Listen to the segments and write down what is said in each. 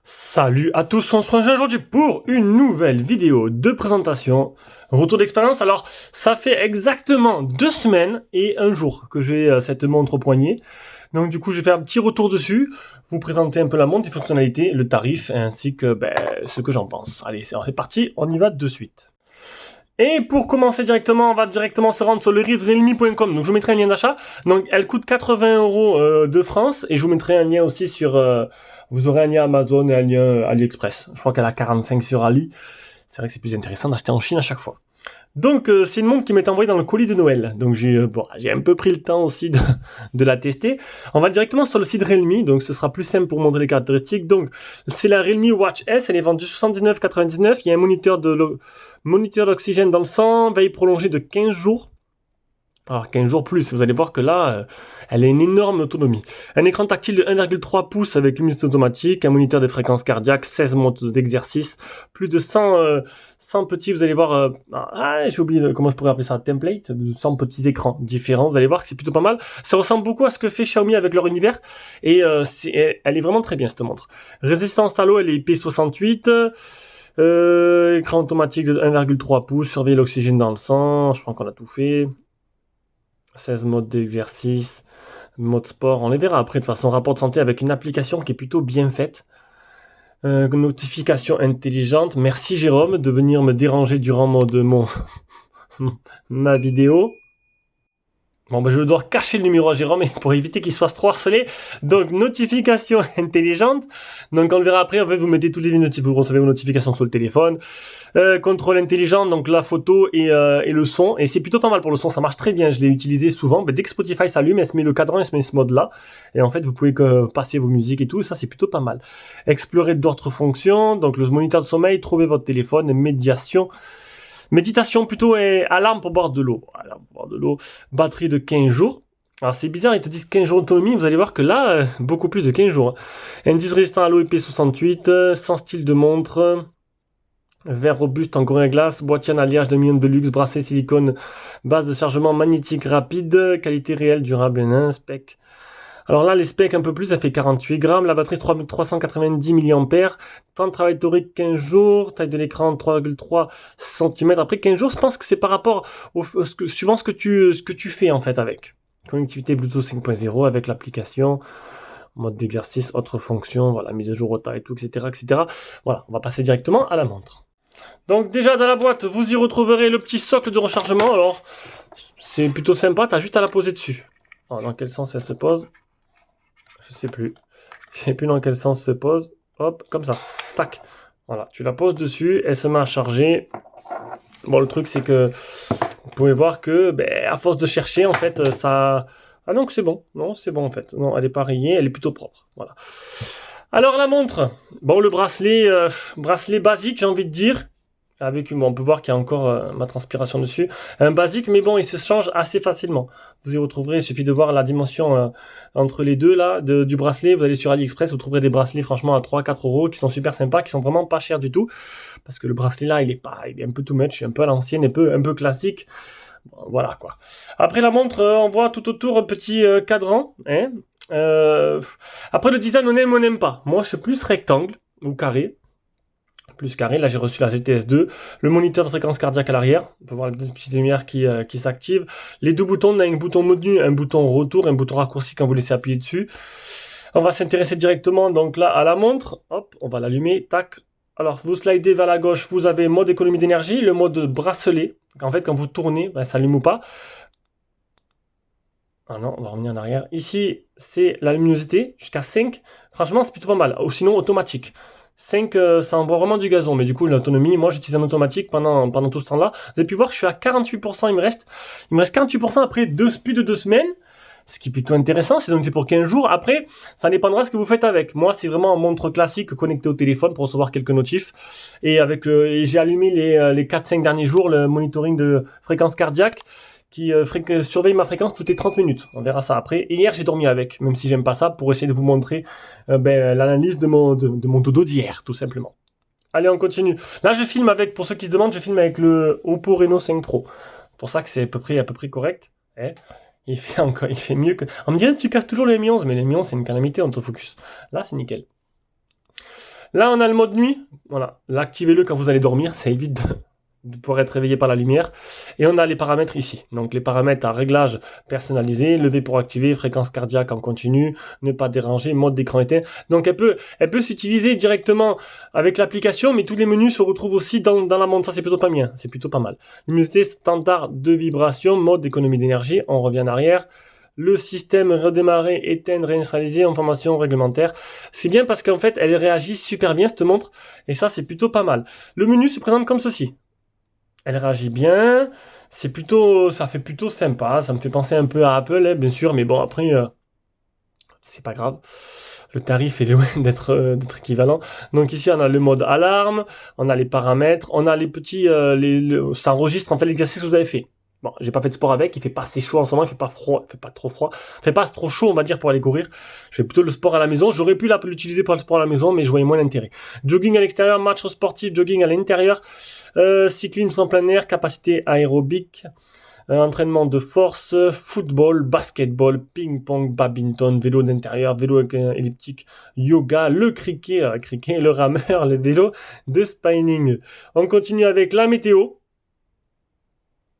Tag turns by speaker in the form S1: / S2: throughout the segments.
S1: Salut à tous, on se retrouve aujourd'hui pour une nouvelle vidéo de présentation, retour d'expérience. Alors, ça fait exactement 2 semaines et un jour que j'ai cette montre au poignet. Donc du coup, je vais faire un petit retour dessus, vous présenter un peu la montre, les fonctionnalités, le tarif, ainsi que ce que j'en pense. Allez, c'est parti, on y va de suite. Et pour commencer directement, on va directement se rendre sur le realme.com. Donc je vous mettrai un lien d'achat. Donc elle coûte 80 € de France et je vous mettrai un lien aussi sur. Vous aurez un lien Amazon et un lien AliExpress. Je crois qu'elle a 45 sur Ali. C'est vrai que c'est plus intéressant d'acheter en Chine à chaque fois. Donc c'est une montre qui m'est envoyée dans le colis de Noël. Donc j'ai un peu pris le temps aussi de la tester. On va directement sur le site Realme, donc ce sera plus simple pour montrer les caractéristiques. Donc c'est la Realme Watch S, elle est vendue 79,99. Il y a un moniteur d'oxygène dans le sang, veille prolongée de 15 jours. Alors 15 jours plus, vous allez voir que là, elle a une énorme autonomie. Un écran tactile de 1,3 pouces avec luminosité automatique, un moniteur de fréquence cardiaque, 16 modes d'exercice, plus de 100 petits, vous allez voir, j'ai oublié comment je pourrais appeler ça, template, de 100 petits écrans différents, vous allez voir que c'est plutôt pas mal. Ça ressemble beaucoup à ce que fait Xiaomi avec leur univers, et elle est vraiment très bien cette montre. Résistance à l'eau, elle est IP68, écran automatique de 1,3 pouces, surveiller l'oxygène dans le sang, je crois qu'on a tout fait. 16 modes d'exercice, mode sport, on les verra après de façon rapport de santé avec une application qui est plutôt bien faite. Notification intelligente, merci Jérôme de venir me déranger durant ma vidéo. Bon, je vais devoir cacher le numéro à Jérôme pour éviter qu'il se fasse trop harceler. Donc, notification intelligente. Donc, on le verra après. En fait, vous mettez toutes les minutes, vous recevez vos notifications sur le téléphone. Contrôle intelligent, donc la photo et le son. Et c'est plutôt pas mal pour le son. Ça marche très bien. Je l'ai utilisé souvent. Dès que Spotify s'allume, elle se met le cadran, elle se met ce mode-là. Et en fait, vous pouvez passer vos musiques et tout. Et ça, c'est plutôt pas mal. Explorer d'autres fonctions. Donc, le moniteur de sommeil, trouver votre téléphone, méditation plutôt et alarme pour boire de l'eau. Batterie de 15 jours. Alors c'est bizarre, ils te disent 15 jours d'autonomie, vous allez voir que là, beaucoup plus de 15 jours. Indice résistant à l'eau IP68, sans style de montre, verre robuste en gorille glace, boîtier en alliage d'aluminium de luxe, bracelet silicone, base de chargement magnétique rapide, qualité réelle, durable, spec. Alors là, les specs un peu plus, ça fait 48 grammes, la batterie 390 mAh, temps de travail théorique 15 jours, taille de l'écran 3,3 cm. Après 15 jours, je pense que c'est par rapport suivant ce que tu fais en fait avec. Connectivité Bluetooth 5.0 avec l'application, mode d'exercice, autres fonctions, voilà, mise à jour au tas et tout, etc., etc. Voilà, on va passer directement à la montre. Donc déjà dans la boîte, vous y retrouverez le petit socle de rechargement. Alors, c'est plutôt sympa, t'as juste à la poser dessus. Alors, dans quel sens elle se pose ? Je sais plus dans quel sens se pose. Hop, comme ça. Tac. Voilà, tu la poses dessus, elle se met à charger. Bon, le truc, c'est que vous pouvez voir que, à force de chercher, en fait, ça... Ah donc c'est bon. Non, c'est bon, en fait. Non, elle est pas rayée, elle est plutôt propre. Voilà. Alors, la montre. Bon, le bracelet basique, j'ai envie de dire. Avec on peut voir qu'il y a encore ma transpiration dessus. Un basique, mais bon, il se change assez facilement. Vous y retrouverez, il suffit de voir la dimension entre les deux là du bracelet. Vous allez sur AliExpress, vous trouverez des bracelets franchement à 3-4 € qui sont super sympas, qui sont vraiment pas chers du tout. Parce que le bracelet là, il est un peu too much, un peu à l'ancienne, un peu classique. Bon, voilà quoi. Après la montre, on voit tout autour un petit cadran. Hein. Après le design, on aime ou on n'aime pas. Moi, je suis plus rectangle ou carré. Plus carré, là j'ai reçu la GTS2, le moniteur de fréquence cardiaque à l'arrière, on peut voir la petite lumière qui s'active, les deux boutons, on a un bouton menu, un bouton retour, un bouton raccourci quand vous laissez appuyer dessus. On va s'intéresser directement donc là à la montre, hop, on va l'allumer, tac. Alors vous slidez vers la gauche, vous avez mode économie d'énergie, le mode bracelet, en fait quand vous tournez, ça allume ou pas. Ah non, on va revenir en arrière. Ici, c'est la luminosité, jusqu'à 5, franchement c'est plutôt pas mal, ou sinon automatique. 5, ça envoie vraiment du gazon, mais du coup l'autonomie, moi j'utilise un automatique pendant tout ce temps-là. Vous avez pu voir que je suis à 48%, il me reste 48% après plus de 2 semaines, ce qui est plutôt intéressant, c'est pour 15 jours. Après, ça dépendra de ce que vous faites avec. Moi, c'est vraiment un montre classique connecté au téléphone pour recevoir quelques notifs. Et j'ai allumé les 4-5 derniers jours le monitoring de fréquence cardiaque, surveille ma fréquence toutes les 30 minutes. On verra ça après. Et hier, j'ai dormi avec, même si j'aime pas ça, pour essayer de vous montrer l'analyse de mon dodo d'hier, tout simplement. Allez, on continue. Là, je filme avec, pour ceux qui se demandent, je filme avec le Oppo Reno 5 Pro. C'est pour ça que c'est à peu près correct. Il fait mieux que... On me dirait que tu casses toujours le Mi 11, mais le Mi 11, c'est une calamité en autofocus. Là, c'est nickel. Là, on a le mode nuit. Voilà. Là, activez-le quand vous allez dormir. Ça évite de pouvoir être réveillé par la lumière. Et on a les paramètres ici. Donc, les paramètres à réglage personnalisé, lever pour activer, fréquence cardiaque en continu, ne pas déranger, mode d'écran éteint. Donc, elle peut s'utiliser directement avec l'application, mais tous les menus se retrouvent aussi dans la montre. Ça, c'est plutôt pas bien. C'est plutôt pas mal. Luminosité standard de vibration, mode d'économie d'énergie. On revient en arrière. Le système redémarrer, éteindre, réinitialiser, information réglementaire. C'est bien parce qu'en fait, elle réagit super bien, cette montre. Et ça, c'est plutôt pas mal. Le menu se présente comme ceci. Elle réagit bien. Ça fait plutôt sympa. Ça me fait penser un peu à Apple, bien sûr. Mais bon, après, c'est pas grave. Le tarif est loin d'être équivalent. Donc ici, on a le mode alarme. On a les paramètres. On a les petits... ça enregistre en fait l'exercice que vous avez fait. Bon, j'ai pas fait de sport avec, il fait pas assez chaud en ce moment, il fait pas froid, il fait pas trop froid, il fait pas trop chaud on va dire pour aller courir. Je fais plutôt le sport à la maison, j'aurais pu l'utiliser pour le sport à la maison, mais je voyais moins l'intérêt. Jogging à l'extérieur, match sportif, jogging à l'intérieur, cyclisme en plein air, capacité aérobique, entraînement de force, football, basketball, ping-pong, badminton, vélo d'intérieur, vélo elliptique, yoga, le cricket, le rameur, le vélo de spinning. On continue avec la météo.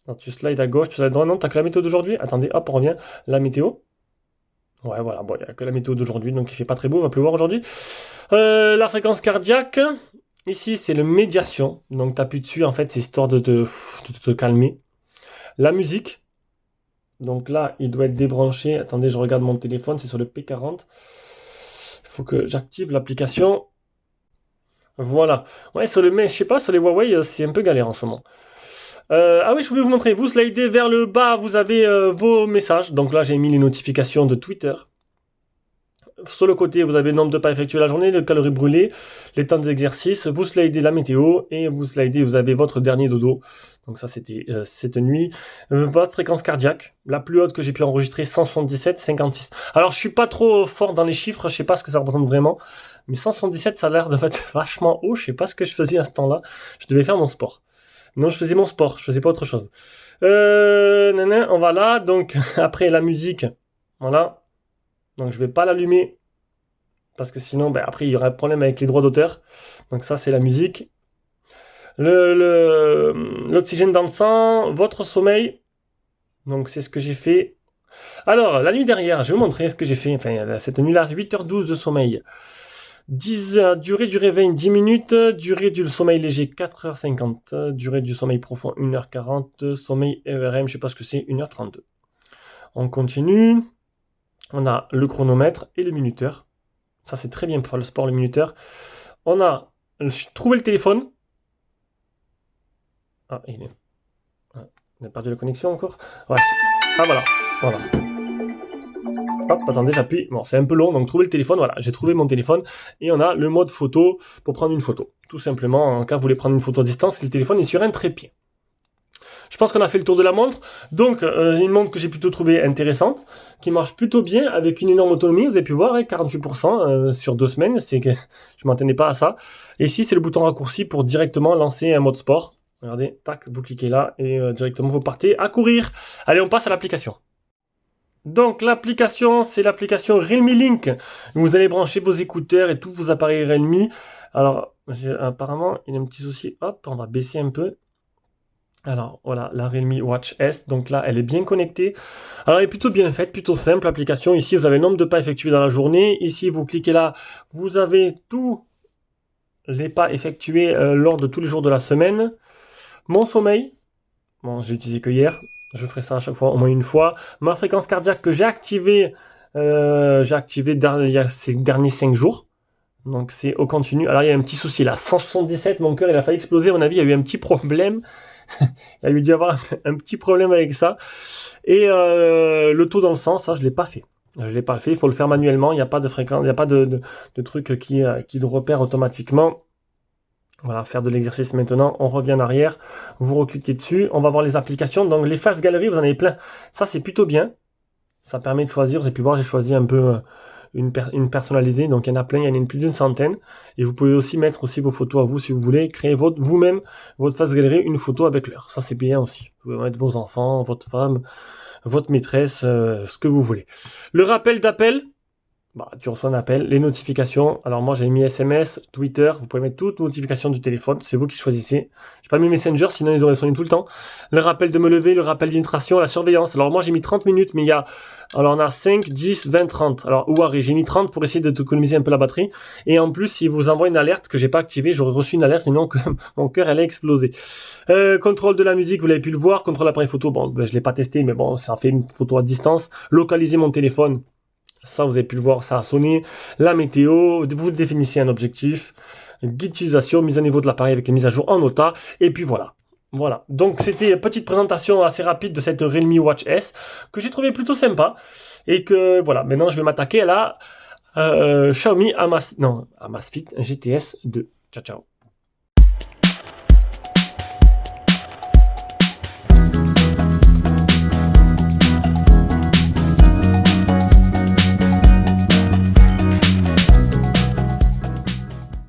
S1: Alors, tu slides à gauche, tu slides à droite. Non, t'as que la météo d'aujourd'hui. Attendez, hop, on revient. La météo. Ouais, voilà, bon, il n'y a que la météo d'aujourd'hui, donc il fait pas très beau, il va pleuvoir aujourd'hui. La fréquence cardiaque. Ici, c'est le médiation. Donc, t'appuies dessus, en fait, c'est histoire de te calmer. La musique. Donc là, il doit être débranché. Attendez, je regarde mon téléphone, c'est sur le P40. Il faut que j'active l'application. Voilà. Ouais, je sais pas, sur les Huawei, c'est un peu galère en ce moment. Ah oui, je voulais vous montrer. Vous slidez vers le bas, vous avez vos messages. Donc là, j'ai mis les notifications de Twitter. Sur le côté, vous avez le nombre de pas effectués la journée, le calories brûlées, les temps d'exercice. Vous slidez la météo et vous avez votre dernier dodo. Donc ça, c'était cette nuit. Votre fréquence cardiaque, la plus haute que j'ai pu enregistrer, 177, 56. Alors, je suis pas trop fort dans les chiffres, je sais pas ce que ça représente vraiment. Mais 177, ça a l'air de être vachement haut. Je sais pas ce que je faisais à ce temps-là. Je devais faire mon sport. Non, je faisais mon sport, je faisais pas autre chose. On va là, donc après la musique, voilà. Donc je vais pas l'allumer, parce que sinon, après il y aura un problème avec les droits d'auteur. Donc ça, c'est la musique. L'oxygène dans le sang, votre sommeil. Donc c'est ce que j'ai fait. Alors, la nuit derrière, je vais vous montrer ce que j'ai fait. Enfin, cette nuit-là, 8h12 de sommeil. Durée du réveil 10 minutes, durée du sommeil léger 4h50, durée du sommeil profond 1h40, sommeil ERM, je sais pas ce que c'est, 1h32. On continue, on a le chronomètre et le minuteur. Ça c'est très bien pour faire le sport, le minuteur. On a trouvé le téléphone. Ah, il a perdu la connexion encore. Ouais, ah voilà. Hop, attendez, j'appuie. Bon, c'est un peu long, donc trouver le téléphone. Voilà, j'ai trouvé mon téléphone. Et on a le mode photo pour prendre une photo. Tout simplement, quand vous voulez prendre une photo à distance, le téléphone est sur un trépied. Je pense qu'on a fait le tour de la montre. Donc, une montre que j'ai plutôt trouvée intéressante, qui marche plutôt bien, avec une énorme autonomie. Vous avez pu voir, 48% sur 2 semaines. C'est que je m'attendais pas à ça. Et ici, c'est le bouton raccourci pour directement lancer un mode sport. Regardez, tac, vous cliquez là et directement vous partez à courir. Allez, on passe à l'application. Donc l'application, c'est l'application Realme Link. Vous allez brancher vos écouteurs et tous vos appareils Realme. Alors, apparemment, il y a un petit souci. Hop, on va baisser un peu. Alors, voilà, la Realme Watch S. Donc là, elle est bien connectée. Alors, elle est plutôt bien faite, plutôt simple, l'application. Ici, vous avez le nombre de pas effectués dans la journée. Ici, vous cliquez là, vous avez tous les pas effectués lors de tous les jours de la semaine. Mon sommeil. Bon, j'ai utilisé que hier. Je ferai ça à chaque fois, au moins une fois. Ma fréquence cardiaque que j'ai activée il y a ces derniers 5 jours. Donc c'est au continu. Alors il y a un petit souci là. 177, mon cœur il a failli exploser. À mon avis, il y a eu un petit problème. Il y a eu dû avoir un petit problème avec ça. Et le taux dans le sang, ça je l'ai pas fait. Je l'ai pas fait. Il faut le faire manuellement. Il n'y a pas de fréquence, il n'y a pas de truc qui le repère automatiquement. Voilà, faire de l'exercice maintenant, on revient en arrière, vous recliquez dessus, on va voir les applications, donc les face galeries, vous en avez plein. Ça, c'est plutôt bien, ça permet de choisir, vous avez pu voir, j'ai choisi un peu une personnalisée, donc il y en a plein, il y en a plus d'une centaine, et vous pouvez aussi mettre aussi vos photos à vous si vous voulez, créer vous-même votre face galerie, une photo avec leur. Ça, c'est bien aussi. Vous pouvez mettre vos enfants, votre femme, votre maîtresse, ce que vous voulez. Le rappel d'appel, bah, tu reçois un appel, les notifications. Alors moi j'ai mis SMS, Twitter, vous pouvez mettre toutes les notifications du téléphone, c'est vous qui choisissez. J'ai pas mis Messenger, sinon ils auraient sonné tout le temps. Le rappel de me lever, le rappel d'hydratation, la surveillance. Alors moi j'ai mis 30 minutes, mais il y a... Alors on a 5, 10, 20, 30. Alors Ouari, j'ai mis 30 pour essayer de économiser un peu la batterie. Et en plus, s'il vous envoie une alerte que j'ai pas activée, j'aurais reçu une alerte, sinon que mon cœur allait exploser. Contrôle de la musique, vous l'avez pu le voir. Contrôle l'appareil photo, bon, ben, je l'ai pas testé, mais bon, ça fait une photo à distance. Localiser mon téléphone. Ça, vous avez pu le voir, ça a sonné. La météo, vous définissez un objectif. Guide d'utilisation, mise à niveau de l'appareil avec les mises à jour en OTA. Et puis voilà. Voilà. Donc, c'était une petite présentation assez rapide de cette Realme Watch S que j'ai trouvé plutôt sympa. Et que, voilà, maintenant, je vais m'attaquer à la Xiaomi Amazfit GTS 2. Ciao, ciao.